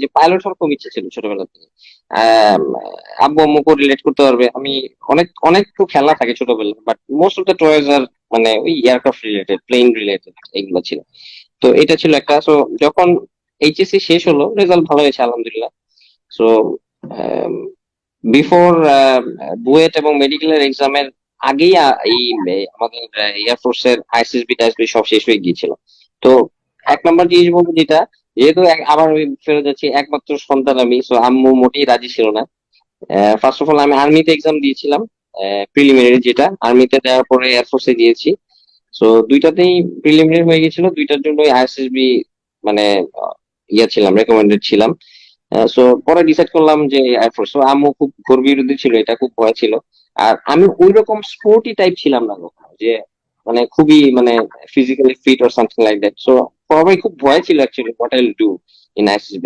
যে পাইলট হওয়ার খুব ইচ্ছা ছিল ছোটবেলা থেকে। আহ, আব্বু আম্মুকে রিলেট করতে পারবে। আমি অনেক অনেক তো খেলা থাকে ছোটবেলা, but most of the toys আর মানে ওই এয়ারক্রাফট রিলেটেড, প্লেন রিলেটেড এগুলো ছিল। তো এটা ছিল একটা। সো যখন এইচএসসি শেষ হলো, রেজাল্ট ভালো হয়েছে আলহামদুলিল্লাহ। সো বিফোর বুয়েট এবং মেডিকেলের এক্সামের আগেই আমাদের এয়ারফোর্সের আইএসএসবি টাইসবি সব শেষ হয়ে গিয়েছিল। তো এক নম্বর জিনিস বলবো যেটা, যেহেতু আবার ওই ফেরত যাচ্ছি, একমাত্র সন্তান আমি, সো আম্মু মোটেই রাজি ছিল না। ফার্স্ট অফ অল আমি আর্মিতে এক্সাম দিয়েছিলাম, প্রিলিমিনারি, যেটা আর্মিতে দেওয়ার পরে এয়ারফোর্সে দিয়েছি। সো দুইটাতেই প্রিলিমিনারি হয়ে গেছিল, দুইটার জন্য আইএসএসবি মানে ইয়া ছিলাম, রেকমেন্ডেড ছিলাম। সো পরে ডিসাইড করলাম যে এয়ারফোর্স। আম্মু খুব ঘোর বিরোধী ছিল, এটা খুব ভয় ছিল। আর আমি ওই রকম স্পোর্টি টাইপ ছিলাম না কখনো, যে মানে খুবই মানে physically fit or something like that. So সবাই খুব ভয় ছিল actually what I will do in আইসিসবি।